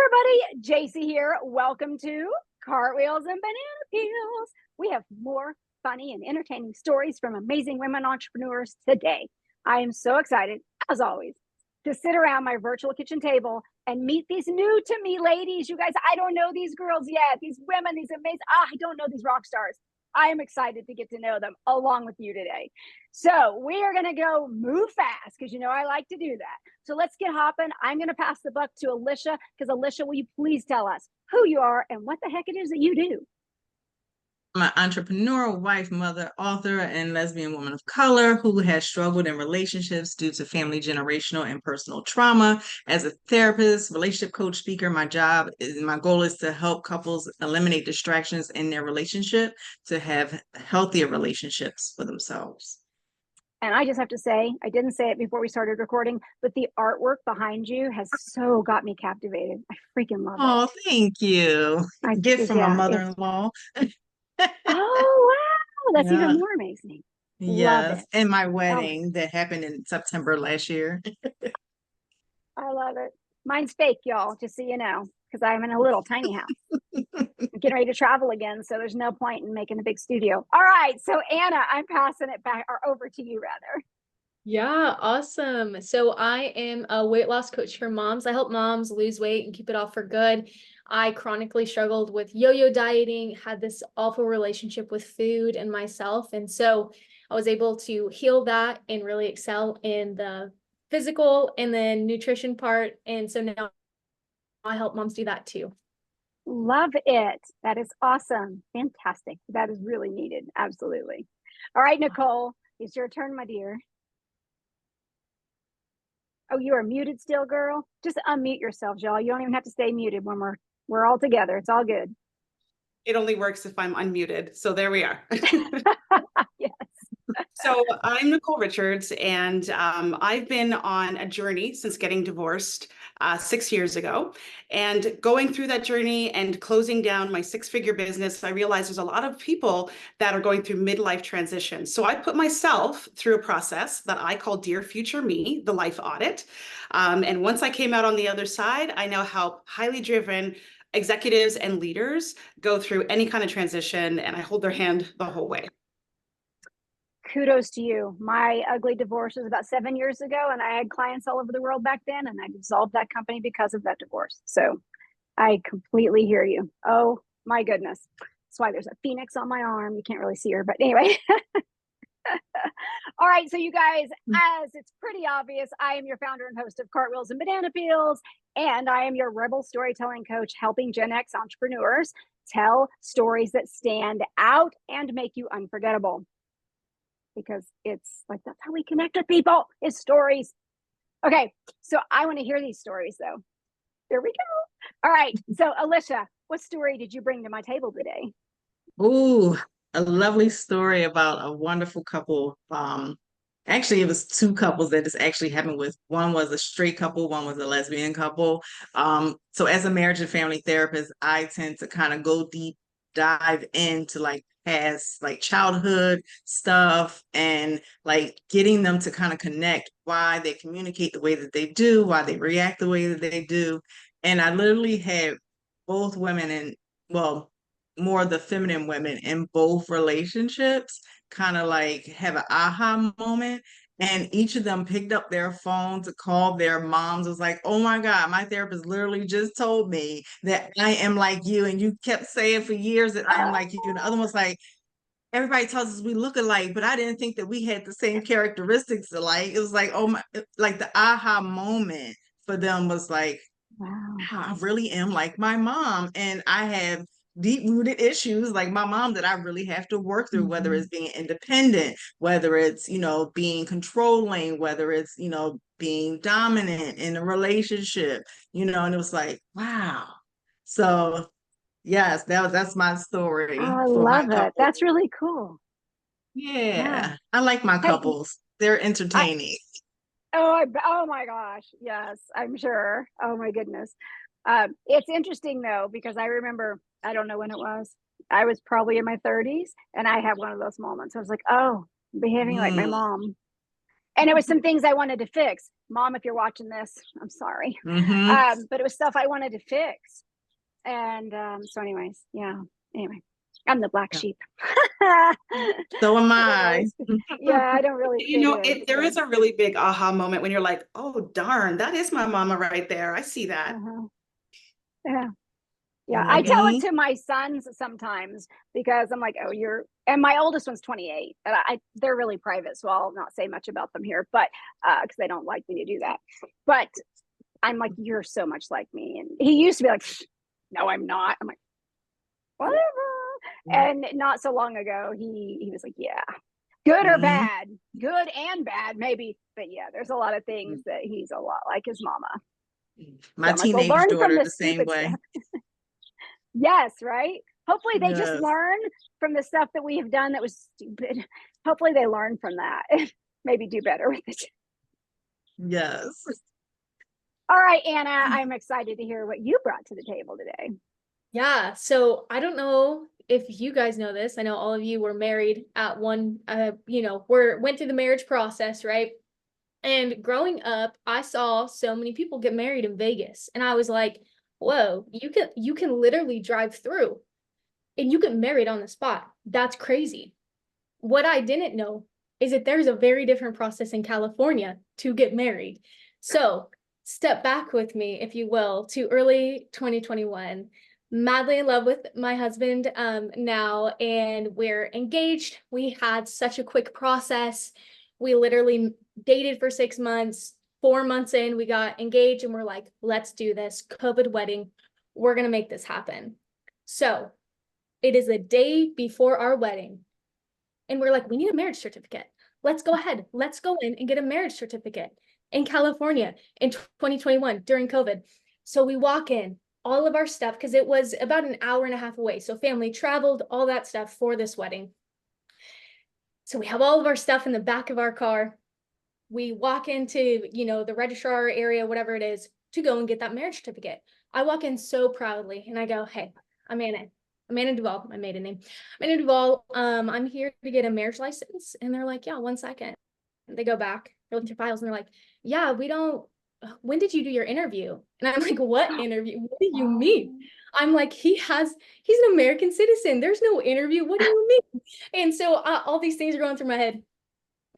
everybody, Jaycie here. Welcome to Cartwheels and Banana Peels. We have more funny and entertaining stories from amazing women entrepreneurs today. I am so excited, as always, to sit around my virtual kitchen table and meet these new to me ladies. You guys, I don't know these girls yet. These women, these amazing, I don't know these rock stars. I am excited to get to know them along with you today. So we are going to go move fast because you know I like to do that. So let's get hopping. I'm going to pass the buck to Allisha because Allisha, will you please tell us who you are and what the heck it is that you do? I'm an entrepreneur, wife, mother, author, and lesbian woman of color who has struggled in relationships due to family, generational, and personal trauma. As a therapist, relationship coach, speaker, my goal is to help couples eliminate distractions in their relationship to have healthier relationships for themselves. And I just have to say, I didn't say it before we started recording, but the artwork behind you has so got me captivated. I freaking love it. Oh, thank you. Gift from my mother-in-law. Oh, wow. That's Yeah. even more amazing. Love Yes. it. And my wedding that happened in September last year. I love it. Mine's fake, y'all, just so you know, because I'm in a little tiny house. I'm getting ready to travel again, so there's no point in making a big studio. All right, so Anna, I'm passing it back or over to you, rather. Yeah, awesome. So I am a weight loss coach for moms. I help moms lose weight and keep it off for good. I chronically struggled with yo-yo dieting, had this awful relationship with food and myself. And so I was able to heal that and really excel in the physical and then nutrition part. And so now I help moms do that too. Love it. That is awesome. Fantastic. That is really needed. Absolutely. All right, Nicole, it's your turn, my dear. Oh, you are muted still, girl. Just unmute yourselves, y'all. You don't even have to stay muted when we're all together. It's all good. It only works if I'm unmuted. So there we are. Yes. So I'm Nicole Richards, and I've been on a journey since getting divorced 6 years ago. And going through that journey and closing down my six-figure business, I realized there's a lot of people that are going through midlife transitions. So I put myself through a process that I call Dear Future Me, the life audit. And once I came out on the other side, I now help highly driven executives and leaders go through any kind of transition, and I hold their hand the whole way. Kudos to you. My ugly divorce was about 7 years ago, and I had clients all over the world back then, and I dissolved that company because of that divorce. So I completely hear you. Oh my goodness. That's why there's a phoenix on my arm. You can't really see her, but anyway. All right, so you guys, as it's pretty obvious, I am your founder and host of Cartwheels and Banana Peels, and I am your rebel storytelling coach helping Gen X entrepreneurs tell stories that stand out and make you unforgettable. Because it's like, that's how we connect with people, is stories. Okay, so I want to hear these stories, though. Here we go. All right, so Allisha, what story did you bring to my table today? Ooh, a lovely story about a wonderful couple. Actually, it was two couples that this actually happened with. One was a straight couple, one was a lesbian couple. So as a marriage and family therapist, I tend to kind of go deep dive into like past like childhood stuff and like getting them to kind of connect why they communicate the way that they do, why they react the way that they do. And I literally had both women and well, more the feminine women in both relationships kind of like have an aha moment. And each of them picked up their phone to call their moms. It was like, oh my God, my therapist literally just told me that I am like you. And you kept saying for years that I am like you. And the other one's like, everybody tells us we look alike, but I didn't think that we had the same characteristics alike. It was like, oh my, like the aha moment for them was like, Wow. I really am like my mom. And I have deep-rooted issues like my mom that I really have to work through, whether it's being independent, whether it's, being controlling, whether it's, being dominant in a relationship, and it was like, wow. So yes, that's my story I for my love it. couple. That's really cool. Yeah. I like my couples. They're entertaining. Oh my gosh. Yes, I'm sure. Oh my goodness. It's interesting though, because I remember, I don't know when it was. I was probably in my 30s and I had one of those moments. I was like, oh, I'm behaving like my mom. And it was some things I wanted to fix. Mom, if you're watching this, I'm sorry. Mhm. But it was stuff I wanted to fix. And so anyways, yeah. Anyway, I'm the black Yeah. sheep. So am I I. don't really- yeah, I don't really You know, fit in, there so. is a really big aha moment when you're like, oh, darn, that is my mama right there. I see that. Uh-huh. Yeah. Yeah, I tell it to my sons sometimes because I'm like, oh, and my oldest one's 28. And they're really private, so I'll not say much about them here, but because they don't like me to do that. But I'm like, you're so much like me. And he used to be like, no, I'm not. I'm like, whatever. And not so long ago, he was like, yeah, good or bad, good and bad, maybe. But yeah, there's a lot of things that he's a lot like his mama. My So I'm like, well, teenage learn from daughter the the same stupid way. stuff. Yes, right? Hopefully they just Yes. learn from the stuff that we have done that was stupid. Hopefully they learn from that and maybe do better with it. Yes. All right, Anna, I'm excited to hear what you brought to the table today. Yeah, so I don't know if you guys know this. I know all of you were married at one, went through the marriage process, right? And growing up, I saw so many people get married in Vegas, and I was like, whoa, you can literally drive through and you get married on the spot. That's crazy. What I didn't know is that there's a very different process in California to get married. So step back with me, if you will, to early 2021. Madly in love with my husband now, and we're engaged. We had such a quick process. We literally dated for 6 months. 4 months in, we got engaged, and we're like, let's do this. COVID wedding. We're going to make this happen. So it is the day before our wedding. And we're like, we need a marriage certificate. Let's go ahead. Let's go in and get a marriage certificate in California in 2021 during COVID. So we walk in, all of our stuff, because it was about an hour and a half away. So family traveled, all that stuff for this wedding. So we have all of our stuff in the back of our car. We walk into, the registrar area, whatever it is, to go and get that marriage certificate. I walk in so proudly and I go, hey, I'm Anna Duvall, my maiden name. I'm Anna Duvall. I'm here to get a marriage license. And they're like, yeah, 1 second. They go back, they look at your files, and they're like, yeah, when did you do your interview? And I'm like, what interview? What do you mean? I'm like, he's an American citizen. There's no interview. What do you mean? And so all these things are going through my head.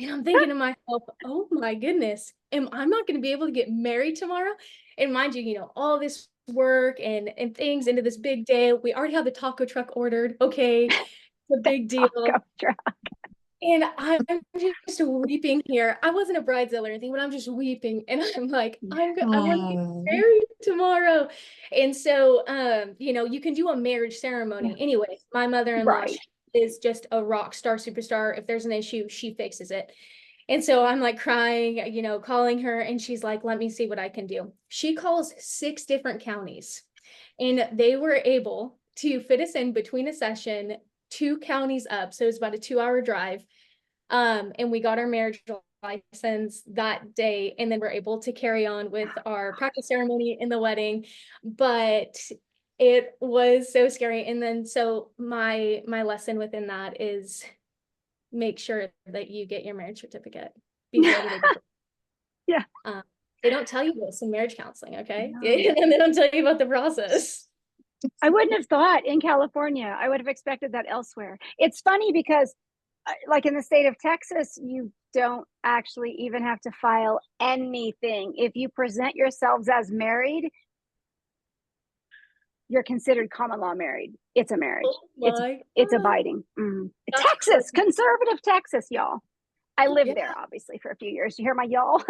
And I'm thinking to myself, oh my goodness, I'm not going to be able to get married tomorrow? And mind you, all this work and things into this big day. We already have the taco truck ordered. Okay, it's a big deal. Taco truck. And I'm just weeping here. I wasn't a bridezilla or anything, but I'm just weeping. And I'm like, I want to get married tomorrow. And so, you can do a marriage ceremony. Anyway, my mother-in-law, Right. she is just a rock star superstar. If there's an issue, she fixes it. And so I'm like crying, calling her, and she's like, let me see what I can do. She calls 6 different counties, and they were able to fit us in between a session, 2 counties up. So it was about a 2-hour drive. And we got our marriage license that day, and then we're able to carry on with our practice ceremony in the wedding. But it was so scary. And then so my lesson within that is make sure that you get your marriage certificate before the day before. Yeah. They don't tell you this in marriage counseling, okay? No. And they don't tell you about the process. I wouldn't have thought in California. I would have expected that elsewhere. It's funny because like in the state of Texas, you don't actually even have to file anything. If you present yourselves as married, you're considered common law married. It's a marriage. It's abiding. Texas, conservative Texas, y'all. I lived there obviously for a few years. You hear my y'all?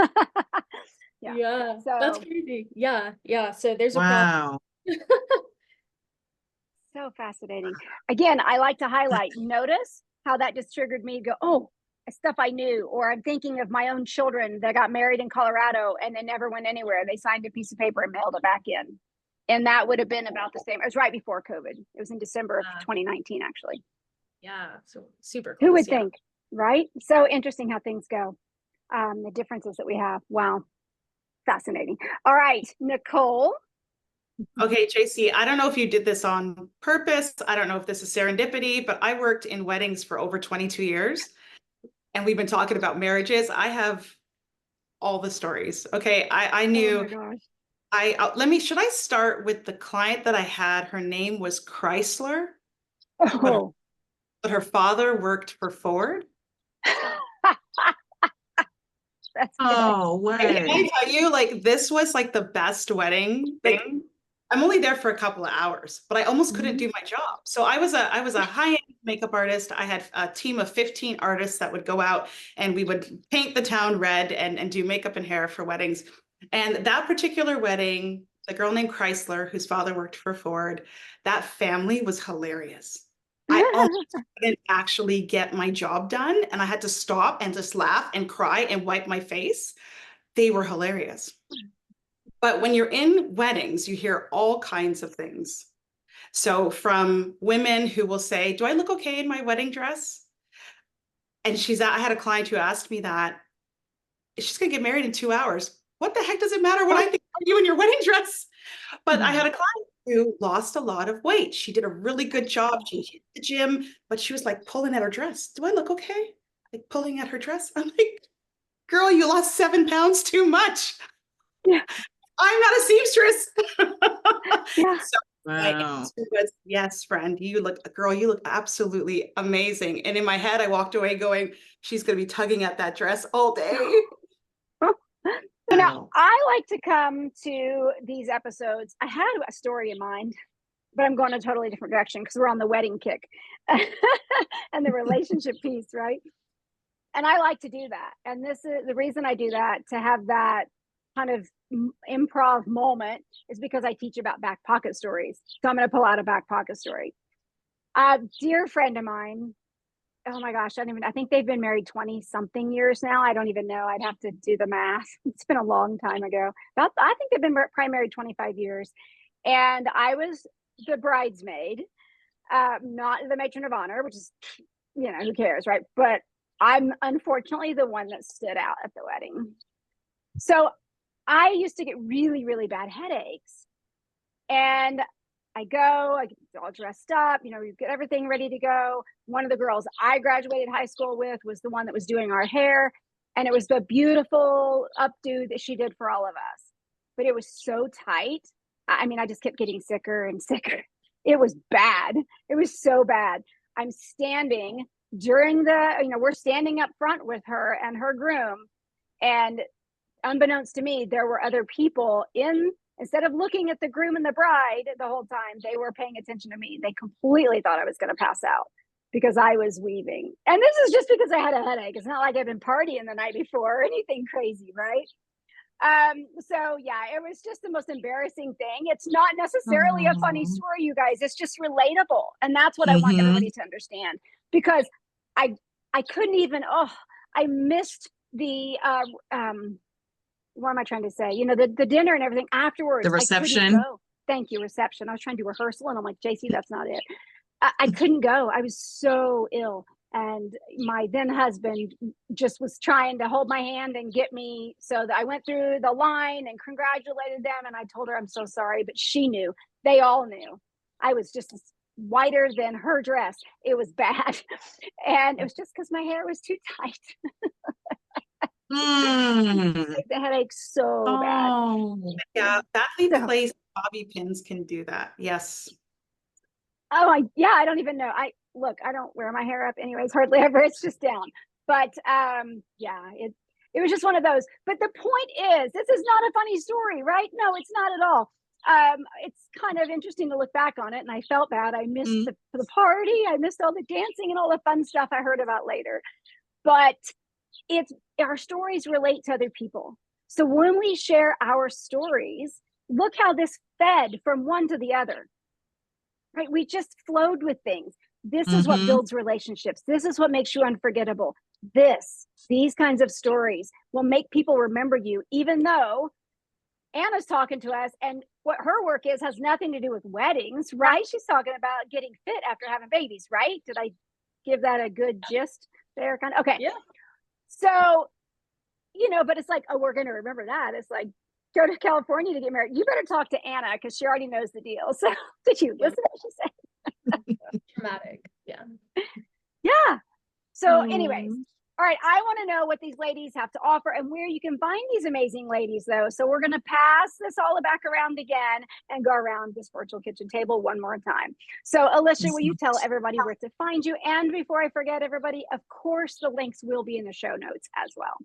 Yeah. So That's crazy. Yeah. So there's Wow. So fascinating. Again, I like to highlight, notice how that just triggered me to go, oh, stuff I knew, or I'm thinking of my own children that got married in Colorado and they never went anywhere. They signed a piece of paper and mailed it back in. And that would have been about the same. It was right before COVID. It was in December of 2019, actually. Yeah. So super cool. Who would think, right? So interesting how things go. The differences that we have. Wow. Fascinating. All right, Nicole. Okay, Jaycie, I don't know if you did this on purpose. I don't know if this is serendipity, but I worked in weddings for over 22 years. and we've been talking about marriages, I have all the stories. Okay. I Oh knew, my gosh. should I start with the client that I had? Her name was Chrysler, Oh. but her father worked for Ford. That's good. Oh, And can I way. tell you, like, this was like the best wedding. Like, I'm only there for a couple of hours, but I almost couldn't do my job. So I was a high-end makeup artist. I had a team of 15 artists that would go out and we would paint the town red and do makeup and hair for weddings. And that particular wedding, the girl named Chrysler, whose father worked for Ford, that family was hilarious. I almost couldn't actually get my job done, and I had to stop and just laugh and cry and wipe my face. They were hilarious. But when you're in weddings, you hear all kinds of things. So from women who will say, do I look okay in my wedding dress? And I had a client who asked me that. She's going to get married in 2 hours. What the heck does it matter what I think about you in your wedding dress? But I had a client who lost a lot of weight. She did a really good job. She hit the gym, but she was like pulling at her dress. Do I look okay? Like pulling at her dress? I'm like, girl, you lost 7 pounds too much. Yeah. I'm not a seamstress. Yeah. So my Wow. answer was, yes, friend, you look absolutely amazing. And in my head, I walked away going, she's going to be tugging at that dress all day. So now Wow. I like to come to these episodes. I had a story in mind, but I'm going a totally different direction because we're on the wedding kick and the relationship piece, right? And I like to do that. And this is the reason I do that, to have that kind of improv moment, is because I teach about back pocket stories. So I'm going to pull out a back pocket story. A dear friend of mine, oh my gosh, I think they've been married 20 something years now. I don't even know. I'd have to do the math. It's been a long time ago. I think they've been probably married 25 years. And I was the bridesmaid, not the matron of honor, which is, who cares, right? But I'm unfortunately the one that stood out at the wedding. So I used to get really, really bad headaches. And I get all dressed up, we get everything ready to go. One of the girls I graduated high school with was the one that was doing our hair. And it was the beautiful updo that she did for all of us. But it was so tight. I just kept getting sicker and sicker. It was bad. It was so bad. I'm standing during we're standing up front with her and her groom. And unbeknownst to me, there were other people instead of looking at the groom and the bride the whole time, they were paying attention to me. They completely thought I was going to pass out because I was weaving. And this is just because I had a headache. It's not like I've been partying the night before or anything crazy, right? So yeah, it was just the most embarrassing thing. It's not necessarily a funny story, you guys. It's just relatable. And that's what I want everybody to understand, because I couldn't even, I missed the, what am I trying to say? The dinner and everything afterwards. The reception. I couldn't go. Thank you, reception. I was trying to do rehearsal and I'm like, Jaycie, that's not it. I couldn't go. I was so ill. And my then husband just was trying to hold my hand and get me. So that I went through the line and congratulated them. And I told her, I'm so sorry, but she knew. They all knew. I was just whiter than her dress. It was bad. And it was just because my hair was too tight. The headache so bad. Yeah, badly placed bobby pins can do that. Yes. Oh, I don't even know. I don't wear my hair up anyways, hardly ever. It's just down. But yeah, it was just one of those. But the point is, this is not a funny story, right? No, it's not at all. It's kind of interesting to look back on it, and I felt bad. I missed the party. I missed all the dancing and all the fun stuff I heard about later. But our stories relate to other people. So when we share our stories, look how this fed from one to the other. Right? We just flowed with things. This is what builds relationships. This is what makes you unforgettable. These kinds of stories will make people remember you, even though Anna's talking to us and what her work has nothing to do with weddings, right? She's talking about getting fit after having babies, right? Did I give that a good gist there? Kind of, okay. Yeah. So, but it's like, oh, we're going to remember that. It's like, go to California to get married. You better talk to Anna because she already knows the deal. So did you listen to what she said? Dramatic. Yeah. Yeah. So anyways, All right, I want to know what these ladies have to offer and where you can find these amazing ladies, though. So we're going to pass this all back around again and go around this virtual kitchen table one more time. So, Allisha, will you tell everybody where to find you? And before I forget, everybody, of course, the links will be in the show notes as well.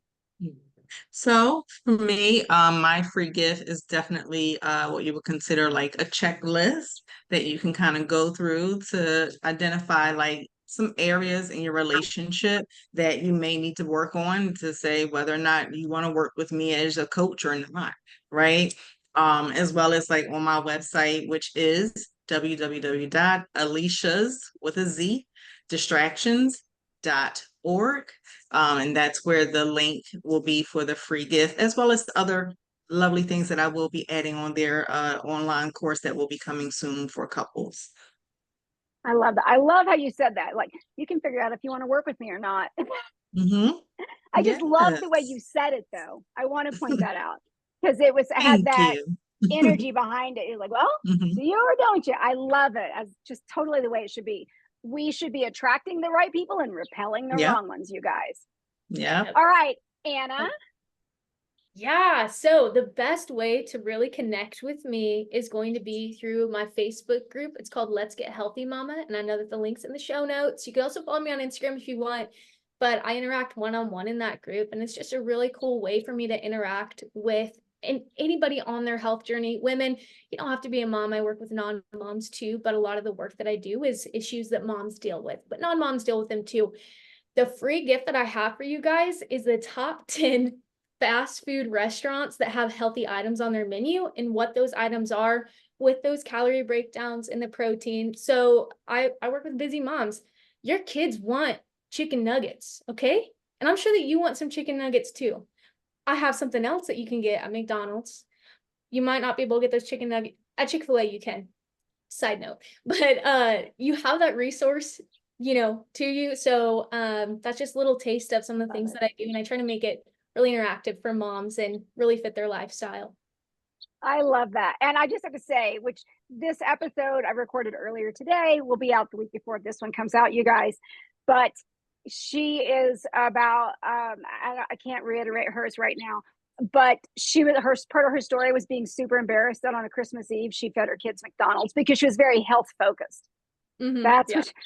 So for me, my free gift is definitely what you would consider like a checklist that you can kind of go through to identify like some areas in your relationship that you may need to work on to say whether or not you want to work with me as a coach or not, right? As well as like on my website, which is www.alishas with a Z distractions.org. And that's where the link will be for the free gift, as well as other lovely things that I will be adding on their online course that will be coming soon for couples. I love that. I love how you said that. Like, you can figure out if you want to work with me or not. I just love the way you said it, though. I want to point that out because it had that energy behind it. You're like, well, do you or don't you? I love it. As just totally the way it should be. We should be attracting the right people and repelling the wrong ones, you guys. Yeah. All right, Anna. Yeah, so the best way to really connect with me is going to be through my Facebook group. It's called Let's Get Healthy Mama, and I know that the link's in the show notes. You can also follow me on Instagram if you want, but I interact one-on-one in that group, and it's just a really cool way for me to interact with anybody on their health journey. Women, you don't have to be a mom. I work with non-moms too, but a lot of the work that I do is issues that moms deal with, but non-moms deal with them too. The free gift that I have for you guys is the top 10 fast food restaurants that have healthy items on their menu and what those items are with those calorie breakdowns and the protein. So I work with busy moms. Your kids want chicken nuggets, okay? And I'm sure that you want some chicken nuggets too. I have something else that you can get at McDonald's. You might not be able to get those chicken nuggets at Chick-fil-A, you can. Side note, but you have that resource, to you. So that's just a little taste of some of the things that I do, and I try to make it really interactive for moms and really fit their lifestyle. I love that. And I just have to say, which this episode I recorded earlier today will be out the week before this one comes out, you guys. But she is about, I can't reiterate hers right now, but part of her story was being super embarrassed that on a Christmas Eve, she fed her kids McDonald's because she was very health focused.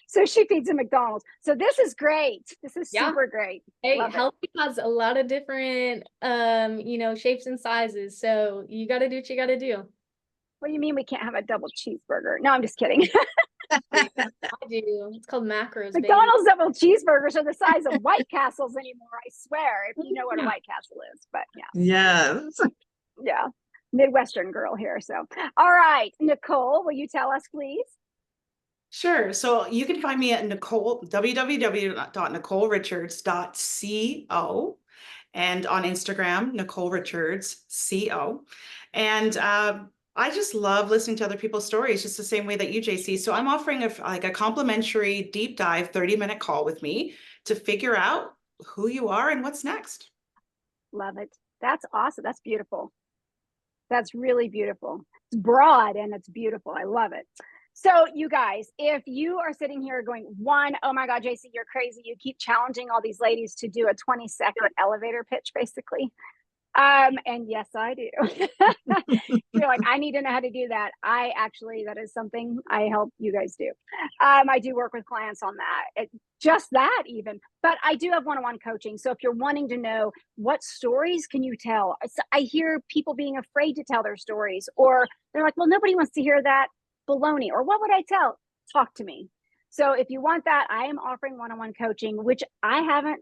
So she feeds them McDonald's. So this is great. This is super great. Hey, healthy has a lot of different, shapes and sizes. So you got to do what you got to do. What do you mean we can't have a double cheeseburger? No, I'm just kidding. I do. It's called macros. McDonald's double cheeseburgers are the size of White Castles anymore. I swear, if you know what a White Castle is. But yeah, Midwestern girl here. So, all right, Nicole, will you tell us, please? Sure. So you can find me at www.NicoleRichards.co and on Instagram, Nicole Richards, CO. And I just love listening to other people's stories, just the same way that you, Jaycie. So I'm offering a complimentary deep dive 30-minute call with me to figure out who you are and what's next. Love it. That's awesome. That's beautiful. That's really beautiful. It's broad and it's beautiful. I love it. So you guys, if you are sitting here going, oh my God, Jaycie, you're crazy. You keep challenging all these ladies to do a 20-second elevator pitch, basically. And yes, I do. You're like, I need to know how to do that. That is something I help you guys do. I do work with clients on that. Just that even, but I do have one-on-one coaching. So if you're wanting to know what stories can you tell, I hear people being afraid to tell their stories, or they're like, well, nobody wants to hear that. Baloney, or what would I tell? Talk to me. So if you want that, I am offering one-on-one coaching, which I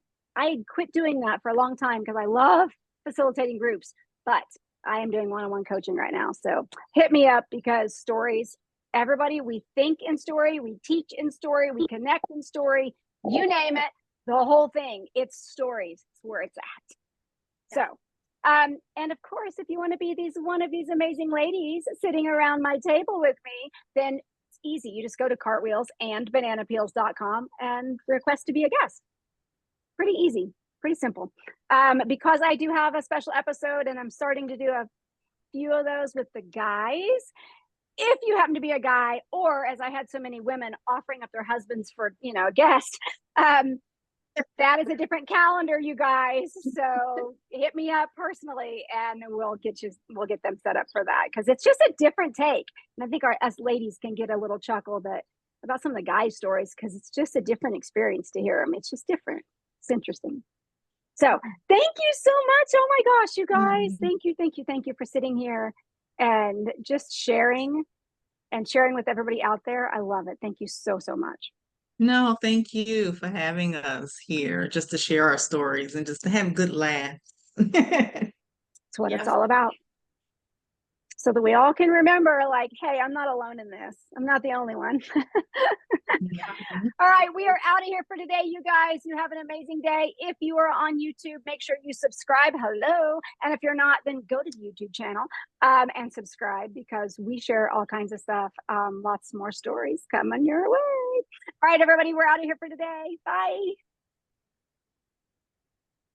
quit doing that for a long time because I love facilitating groups, but I am doing one-on-one coaching right now. So hit me up because stories, everybody, we think in story, we teach in story, we connect in story, you name it, the whole thing, it's stories, it's where it's at. So and of course, if you want to be one of these amazing ladies sitting around my table with me, then it's easy. You just go to cartwheelsandbananapeels.com and request to be a guest. Pretty easy, pretty simple. Because I do have a special episode and I'm starting to do a few of those with the guys. If you happen to be a guy, or as I had so many women offering up their husbands for, a guest, That is a different calendar, you guys. So hit me up personally and we'll get them set up for that, because it's just a different take. And I think us ladies can get a little chuckle about some of the guys' stories, because it's just a different experience to hear them. It's just different. It's interesting. So thank you so much. Oh my gosh, you guys. Thank you for sitting here and just sharing with everybody out there. I love it. Thank you so much. No, thank you for having us here just to share our stories and just to have good laughs. That's what it's all about. So that we all can remember, like, hey, I'm not alone in this. I'm not the only one. All right, we are out of here for today, you guys. You have an amazing day. If you are on YouTube, make sure you subscribe. Hello. And if you're not, then go to the YouTube channel and subscribe, because we share all kinds of stuff. Lots more stories coming your way. All right, everybody, we're out of here for today. Bye.